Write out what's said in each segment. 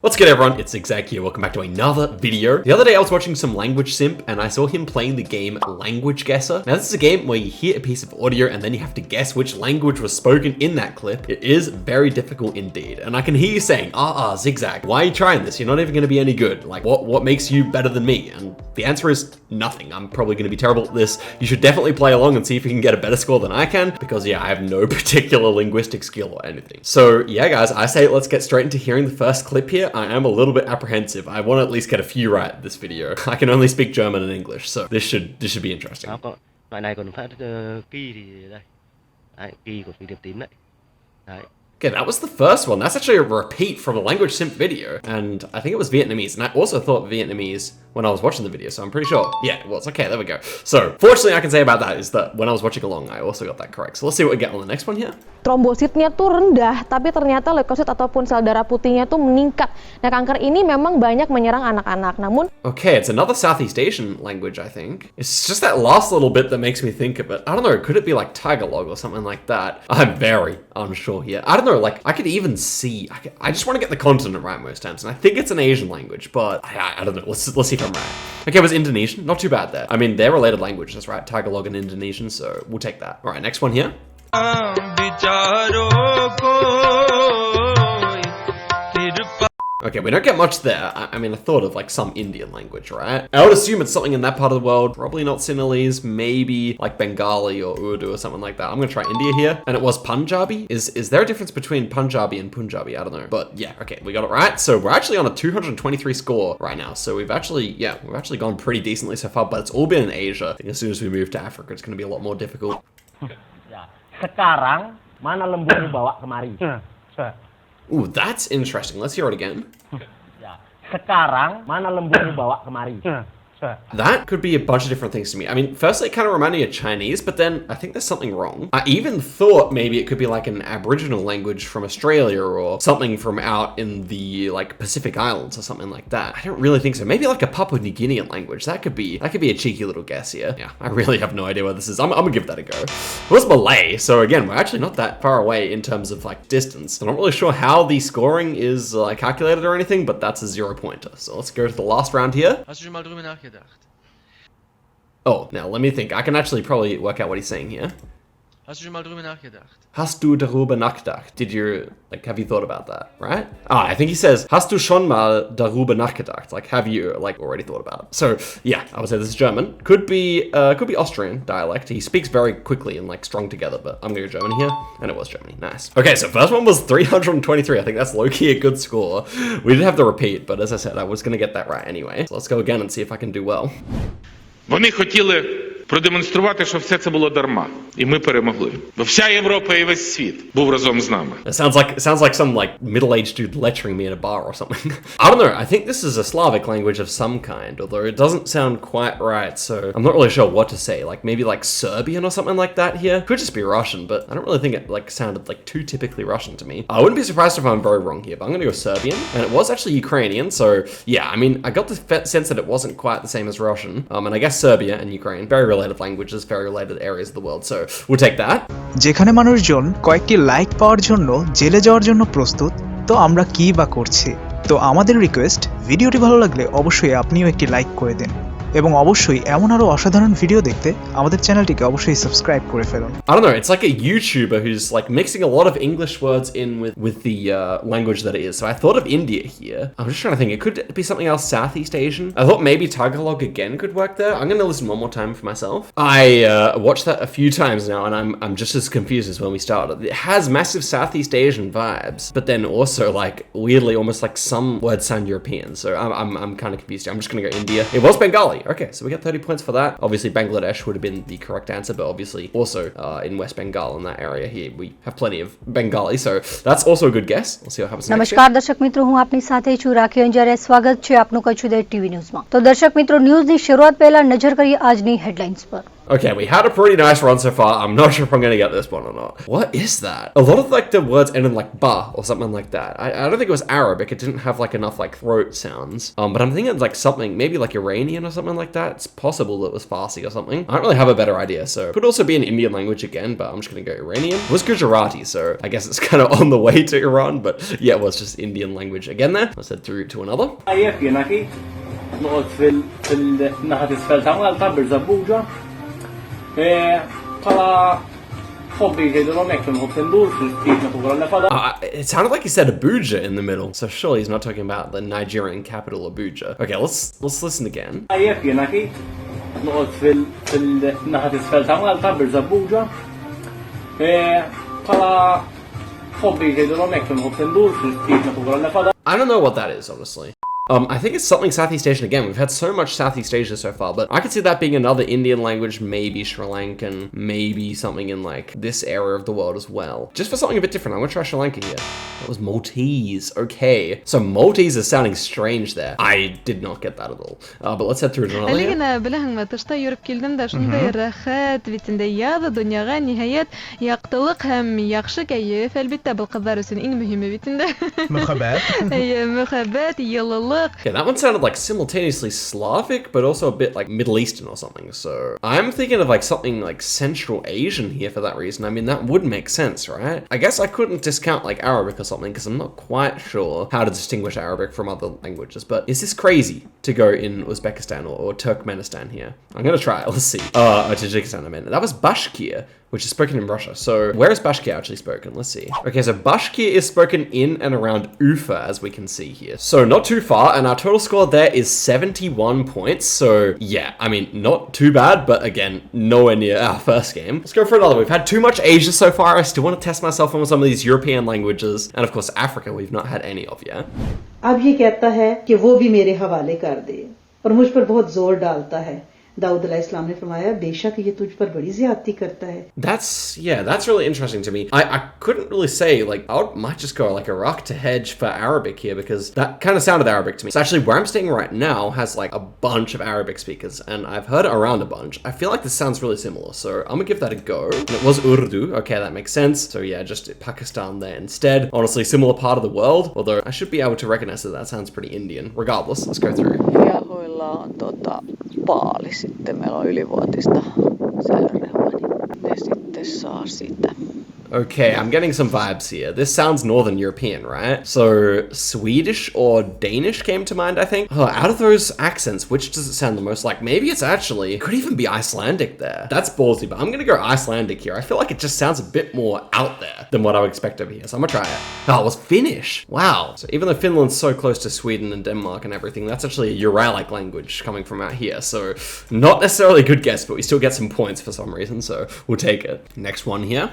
What's good everyone, it's Zigzag here, welcome back to another video. The other day I was watching some Language Simp and I saw him playing the game Language Guesser. Now this is a game where you hear a piece of audio and then you have to guess which language was spoken in that clip. It is very difficult indeed. And I can hear you saying, Zigzag, why are you trying this? You're not even gonna be any good. Like what makes you better than me? And the answer is nothing. I'm probably gonna be terrible at this. You should definitely play along and see if you can get a better score than I can, because yeah, I have no particular linguistic skill or anything. So yeah guys, I say let's get straight into hearing the first clip here. I am a little bit apprehensive. I want to at least get a few right this video. I can only speak German and English, so this should be interesting. Loại này còn phát kỳ thì đây. Đấy, kỳ của điểm tím đấy. Đấy. Okay, that was the first one. That's actually a repeat from a Language Simp video, and I think it was Vietnamese, and I also thought Vietnamese when I was watching the video, so I'm pretty sure. Yeah, it was. Okay, there we go. So, fortunately I can say about that is that when I was watching along, I also got that correct. So let's see what we get on the next one here. Trombositnya tuh rendah, tapi ternyata leukosit ataupun sel darah putihnya tuh meningkat. Nah, kanker ini memang banyak menyerang anak-anak, namun... Okay, it's another Southeast Asian language, I think. It's just that last little bit that makes me think of it. I don't know, could it be like Tagalog or something like that? I'm very unsure here. I don't know, like, I could even see... I just want to get the continent right most times, and I think it's an Asian language, but I don't know. Let's see if I'm right. Okay, it was Indonesian. Not too bad there. I mean, they're related languages, right? Tagalog and Indonesian, so we'll take that. All right, next one here. Okay, we don't get much there. I mean, I thought of like some Indian language, right? I would assume it's something in that part of the world. Probably not Sinhalese, maybe like Bengali or Urdu or something like that. I'm gonna try India here. And it was Punjabi. Is there a difference between Punjabi and Punjabi? I don't know. But yeah, okay, we got it right. So we're actually on a 223 score right now. So we've actually gone pretty decently so far, but it's all been in Asia. I think as soon as we move to Africa, it's gonna be a lot more difficult. Sekarang mana lembunya bawa kemari? Ooh, that's interesting. Let's hear it again. Sekarang mana lembunya bawa kemari? That could be a bunch of different things to me. I mean, firstly, it kind of reminded me of Chinese, but then I think there's something wrong. I even thought maybe it could be like an Aboriginal language from Australia or something from out in the like Pacific Islands or something like that. I don't really think so. Maybe like a Papua New Guinean language. That could be a cheeky little guess here. Yeah, I really have no idea what this is. I'm gonna give that a go. It was Malay, so again, we're actually not that far away in terms of like distance. I'm not really sure how the scoring is calculated or anything, but that's a 0-pointer. So let's go to the last round here. Oh, now let me think. I can actually probably work out what he's saying here. Hast du schon mal drüber nachgedacht? Hast du darüber nachgedacht? Have you thought about that, right? I think he says, hast du schon mal darüber nachgedacht? Like, have you, like, already thought about it? So, yeah, I would say this is German. Could be Austrian dialect. He speaks very quickly and, like, strung together, but I'm gonna go German here, and it was Germany. Nice. Okay, so first one was 323. I think that's low-key a good score. We did have the repeat, but as I said, I was gonna get that right anyway. So let's go again and see if I can do well. Вони хотіли продемонструвати, що все це було дарма. І ми перемогли. Бо вся Європа і весь світ був разом з нами. It sounds like some like middle-aged dude lecturing me in a bar or something. I don't know. I think this is a Slavic language of some kind, although it doesn't sound quite right, so I'm not really sure what to say. Like maybe like Serbian or something like that here. Could just be Russian, but I don't really think it like sounded like too typically Russian to me. I wouldn't be surprised if I'm very wrong here, but I'm gonna go Serbian. And it was actually Ukrainian, so yeah, I mean, I got the sense that it wasn't quite the same as Russian. And I guess Serbia and Ukraine, very related languages, very related areas of the world, so we'll take that. যেখানে মানুষজন কয়েকটি like পাওয়ার জন্য জেলে যাওয়ার জন্য প্রস্তুত, তো আমরা কি বা করছি? তো আমাদের রিকোয়েস্ট, ভিডিওটি ভালো লাগলে অবশ্যই আপনিও একটি লাইক করে দিন এবং অবশ্যই এমন আরো অসাধারণ ভিডিও দেখতে আমাদের চ্যানেলটিকে অবশ্যই সাবস্ক্রাইব করে ফেলুন। I don't know, it's like a YouTuber who's like mixing a lot of English words in with the language that it is. So I thought of India here. I'm just trying to think, it could be something else Southeast Asian. I thought maybe Tagalog again could work there. I'm gonna listen one more time for myself. I watched that a few times now and I'm just as confused as when we started. It has massive Southeast Asian vibes, but then also like weirdly almost like some words sound European. So I'm kind of confused. I'm just gonna go India. It was Bengali. Okay, so we got 30 points for that. Obviously, Bangladesh would have been the correct answer, but obviously also in West Bengal in that area here, we have plenty of Bengali, so that's also a good guess. We'll see what happens next. નમસ્કાર દર્શક મિત્રો, હું આપની સાથે છું રાખી અંજારે. સ્વાગત છે આપનું કચ્છ ટીવી ન્યૂઝમાં. તો દર્શક મિત્રો, ન્યૂઝની શરૂઆત પહેલા નજર કરીએ આજની હેડલાઇન્સ પર. Okay, we had a pretty nice run so far. I'm not sure if I'm gonna get this one or not. What is that? A lot of like the words end in like ba or something like that. I don't think it was Arabic. It didn't have like enough like throat sounds. But I'm thinking it's like something, maybe like Iranian or something like that. It's possible that it was Farsi or something. I don't really have a better idea, so could also be an Indian language again, but I'm just gonna go Iranian. It was Gujarati, so I guess it's kind of on the way to Iran, but yeah, it was just Indian language again there. Let's head through to another. نقعد في الناحية الأسفل تاعنا طابر زبوجة طلع حبي جيد رونك نحط ندور في التيك نطور النفاضة. It sounded like he said Abuja in the middle, so surely he's not talking about the Nigerian capital Abuja. Okay, let's listen again. نقعد في الناحية الأسفل تاعنا طابر زبوجة طلع حبي جيد رونك نحط ندور في التيك نطور النفاضة. I don't know what that is, honestly. I think it's something Southeast Asian again. We've had so much Southeast Asia so far, but I could see that being another Indian language, maybe Sri Lankan, maybe something in like this area of the world as well. Just for something a bit different, I'm gonna try Sri Lanka here. That was Maltese. Okay, so Maltese is sounding strange there. I did not get that at all. But let's head through to another. Лигина беләһеңме тышта йөреп килдем дә шундай рәхәт бит инде яҙ дөньяға ниһаят яҡтылык һәм яҡшы кәйеф әлбиттә был ҡыҙҙар өсөн иң мөһиме бит инде. Мөхәббәт. Мөхәббәт, йылылык. Yeah, that one sounded like simultaneously Slavic, but also a bit like Middle Eastern or something. So I'm thinking of like something like Central Asian here for that reason. I mean, that would make sense, right? I guess I couldn't discount like Arabic or something because I'm not quite sure how to distinguish Arabic from other languages. But is this crazy to go in Uzbekistan or Turkmenistan here? I'm gonna try it. Let's see. Tajikistan, I meant. That was Bashkir, which is spoken in Russia. So where is Bashkir actually spoken? Let's see. Okay, so Bashkir is spoken in and around Ufa, as we can see here. So not too far, and our total score there is 71 points. So yeah, I mean, not too bad, but again, nowhere near our first game. Let's go for another. We've had too much Asia so far. I still want to test myself on some of these European languages. And of course, Africa, we've not had any of yet. अब ये कहता है कि वो भी मेरे हवाले कर दे और मुझ पर बहुत जोर डालता है दाऊद अलैहिस्सलाम ने फरमाया बेशक ये तुझ पर बड़ी ज़्यादती करता है. That's really interesting to me. I couldn't really say, like, might just go like Iraq to hedge for Arabic here because that kind of sounded Arabic to me. So actually where I'm staying right now has like a bunch of Arabic speakers and I've heard it around a bunch. I feel like this sounds really similar, so I'm gonna give that a go. And it was Urdu. Okay, that makes sense. So yeah, just Pakistan there instead. Honestly, similar part of the world, although I should be able to recognize that sounds pretty Indian. Regardless, let's go through. Paali sitten, meillä on ylivuotista säilörehua, niin ne sitten saa sitä. Okay, I'm getting some vibes here. This sounds Northern European, right? So Swedish or Danish came to mind, I think. Out of those accents, which does it sound the most like? Maybe it's actually, it could even be Icelandic there. That's ballsy, but I'm gonna go Icelandic here. I feel like it just sounds a bit more out there than what I would expect over here. So I'm gonna try it. Oh, it was Finnish. Wow. So even though Finland's so close to Sweden and Denmark and everything, that's actually a Uralic language coming from out here. So not necessarily a good guess, but we still get some points for some reason. So we'll take it. Next one here.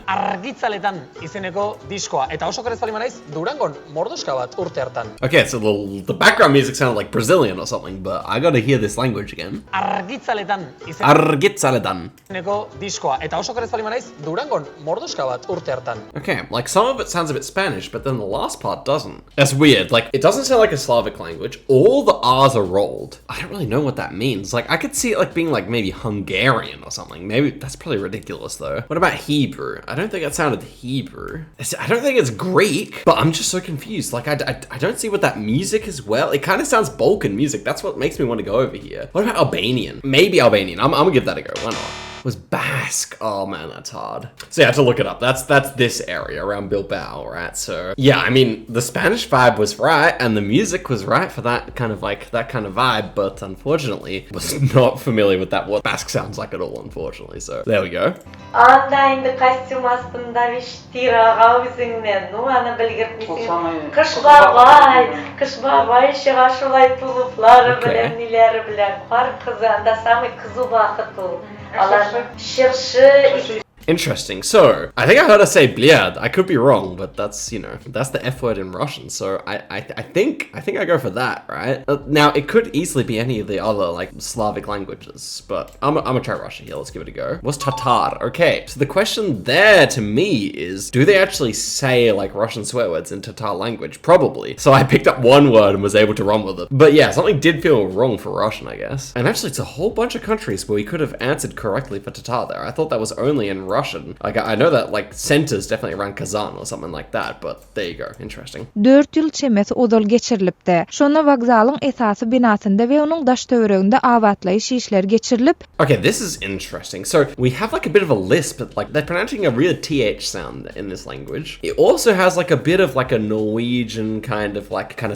Izeneko diskoa eta oso kerez bali manaiz Durangon mordoska bat urte hartan. Okay, so the background music sounded like Brazilian or something, but I gotta hear this language again. Argitzaletan Izeneko diskoa eta oso kerez bali manaiz Durangon mordoska bat urte hartan. Okay, like some of it sounds a bit Spanish, but then the last part doesn't. That's weird. Like it doesn't sound like a Slavic language. All the R's are rolled. I don't really know what that means. Like I could see it like being like maybe Hungarian or something. Maybe that's probably ridiculous though. What about Hebrew? I don't think that sounded Hebrew. I don't think it's Greek, but I'm just so confused. Like I don't see what that music is. Well, it kind of sounds Balkan music. That's what makes me want to go over here. What about Albanian? Maybe Albanian. I'm gonna give that a go. Why not? It was Basque. Oh man, that's hard. So yeah, I had to look it up. That's this area around Bilbao, right? So yeah, I mean the Spanish vibe was right and the music was right for that kind of vibe, but unfortunately was not familiar with what Basque sounds like at all, unfortunately. So there we go. Anda indi kostyum astında viştira ağzından nuana belirtmişsin. Kış babay şığa şulay tulupları bilen nileri bilen var kızı anda samı kızı vakıtı. Interesting. So, I think I heard her say blyad. I could be wrong, but that's, you know, that's the F word in Russian. So I think I go for that, right? Now, it could easily be any of the other, like, Slavic languages, but I'm gonna try Russian here. Let's give it a go. What's Tatar? Okay, so the question there to me is, do they actually say, like, Russian swear words in Tatar language? Probably. So I picked up one word and was able to run with it. But yeah, something did feel wrong for Russian, I guess. And actually, it's a whole bunch of countries where we could have answered correctly for Tatar there. I thought that was only in Russian. Like, I know that, like, center's definitely around Kazan or something like that, but there you go. Interesting. 4 yıl çemes odol geçirilipdi. Şonu vokzalın esası binasında ve onun daş töwerегinde avatlayış işler geçirilip. Okay, this is interesting. So we have like a bit of a lisp, but like they're pronouncing a real TH sound in this language. It also has like a bit of like a Norwegian kind of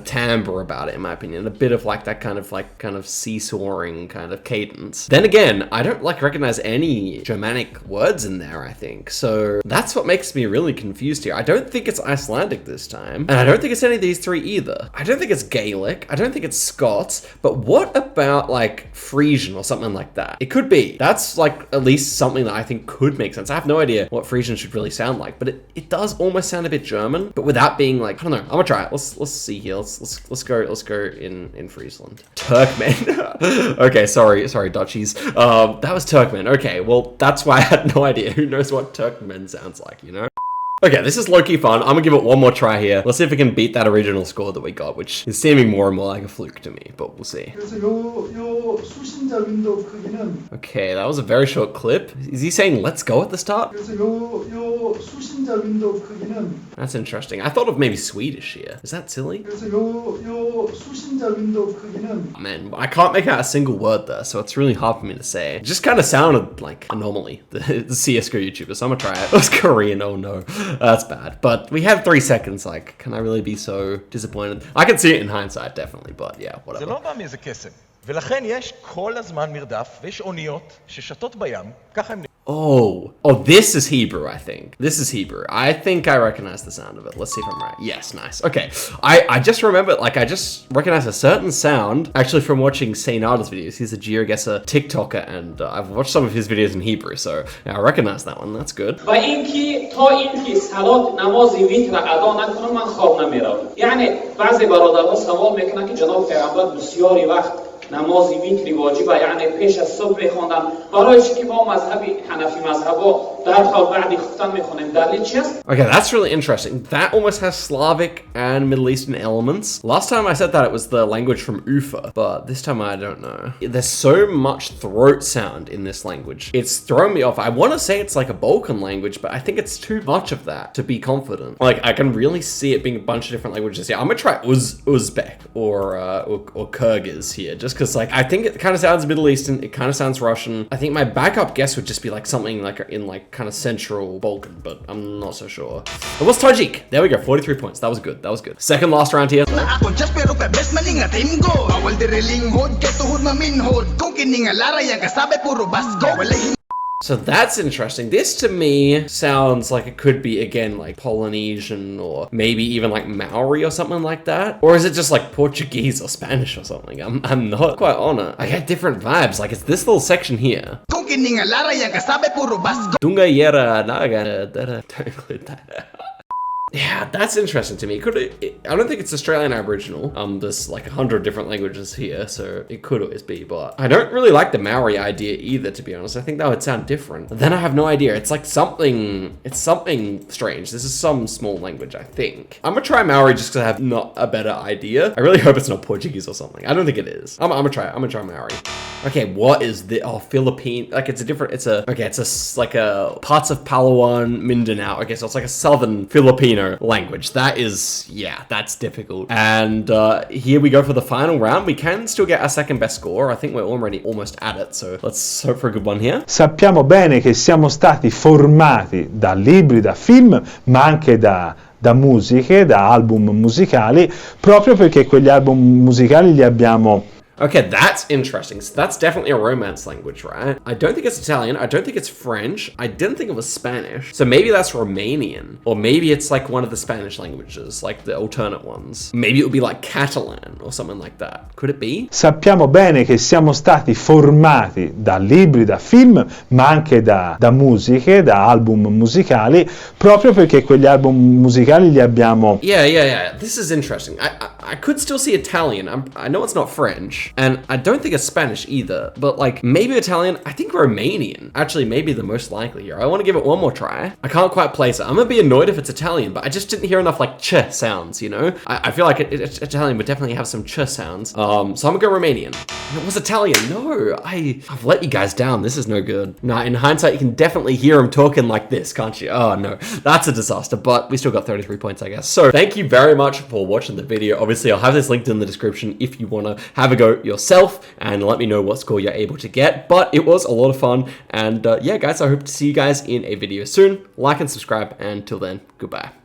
timbre about it, in my opinion. A bit of like that kind of seesawing kind of cadence. Then again, I don't like recognize any Germanic words in there, I think. So that's what makes me really confused here. I don't think it's Icelandic this time. And I don't think it's any of these three either. I don't think it's Gaelic. I don't think it's Scots. But what about like Frisian or something like that? It could be. That's like at least something that I think could make sense. I have no idea what Frisian should really sound like, but it does almost sound a bit German, but without being like, I don't know. I'm gonna try it. Let's see here. Let's go in Friesland. Turkmen. Okay, sorry Dutchies. That was Turkmen. Okay, well that's why I had no idea. Who knows what Turkmen sounds like, you know? Okay, this is low-key fun. I'm gonna give it one more try here. Let's see if we can beat that original score that we got, which is seeming more and more like a fluke to me, but we'll see. Okay, that was a very short clip. Is he saying let's go at the start? That's interesting. I thought of maybe Swedish here. Is that silly? Man, I can't make out a single word there, so it's really hard for me to say. It just kind of sounded like Anomaly, the CSGO YouTuber, so I'm gonna try it. It was Korean, oh no. That's bad. But we have 3 seconds, like, can I really be so disappointed? I can see it in hindsight, definitely, but yeah, whatever. זה לא בא מאיזה קסם. ולכן יש כל הזמן מרדף, ויש אוניות ששטות בים, ככה הם... Oh, this is Hebrew, I think. This is Hebrew. I think I recognize the sound of it. Let's see if I'm right. Yes, nice. Okay, I just remember, like, I just recognize a certain sound, actually from watching Seynada's videos. He's a GeoGuessr TikToker, and I've watched some of his videos in Hebrew, so yeah, I recognize that one. That's good. و اینکه تا اینکه صلات نماز ویتر ادا نکنم من خواب نمیرم. یعنی بعضی برادرها سوال میکنن که جناب پیغمبر بسیاری وقت نماز ویتری واجبه، یعنی پیش از صبح میخوندن. برای چی که با مذهب حنفی مذهبا در حال بعدی خفتن میخونیم دلیل چی است؟ Okay, that's really interesting. That almost has Slavic and Middle Eastern elements. Last time I said that it was the language from Ufa, but this time I don't know. There's so much throat sound in this language. It's throwing me off. I want to say it's like a Balkan language, but I think it's too much of that to be confident. Like, I can really see it being a bunch of different languages here. I'm gonna try Uzbek or Kyrgyz here, just because like I think it kind of sounds Middle Eastern, it kind of sounds Russian. I think my backup guess would just be like something like in like kind of Central Balkan, but I'm not so sure. It was Tajik. There we go, 43 points. That was good. That was good. Second last round here. So that's interesting. This to me sounds like it could be again like Polynesian or maybe even like Maori or something like that. Or is it just like Portuguese or Spanish or something? I'm not quite on it. I get different vibes. Like it's this little section here. Dunga yera naga. Don't include that. Yeah, that's interesting to me. I don't think it's Australian Aboriginal. There's like 100 different languages here, so it could always be, but I don't really like the Maori idea either, to be honest. I think that would sound different. Then I have no idea. It's like something strange. This is some small language, I think. I'm gonna try Maori just because I have not a better idea. I really hope it's not Portuguese or something. I don't think it is. I'm gonna try it. I'm gonna try Maori. Okay, what is the, Philippine, like it's like a parts of Palawan, Mindanao. Okay, so it's like a southern Filipino language. That is, yeah, that's difficult. And here we go for the final round. We can still get our second best score. I think we're already almost at it, so let's hope for a good one here. Sappiamo bene che siamo stati formati da libri, da film, ma anche da musiche, da album musicali, proprio perché quegli album musicali li abbiamo Okay, that's interesting. So that's definitely a romance language, right? I don't think it's Italian. I don't think it's French. I didn't think it was Spanish. So maybe that's Romanian. Or maybe it's like one of the Spanish languages, like the alternate ones. Maybe it would be like Catalan or something like that. Could it be? Sappiamo bene che siamo stati formati da libri, da film, ma anche da musiche, da album musicali, proprio perché quegli album musicali li abbiamo... Yeah. This is interesting. I could still see Italian. I know it's not French, and I don't think it's Spanish either, but like maybe Italian, I think Romanian. Actually, maybe the most likely here. I want to give it one more try. I can't quite place it. I'm gonna be annoyed if it's Italian, but I just didn't hear enough like ch sounds, you know? I feel like Italian would definitely have some ch sounds. So I'm gonna go Romanian. It was Italian. No, I've let you guys down. This is no good. No, in hindsight, you can definitely hear him talking like this, can't you? Oh no, that's a disaster, but we still got 33 points, I guess. So thank you very much for watching the video. Obviously, I'll have this linked in the description if you want to have a go yourself and let me know what score you're able to get. But it was a lot of fun. And yeah, guys, I hope to see you guys in a video soon. Like and subscribe. And till then, goodbye.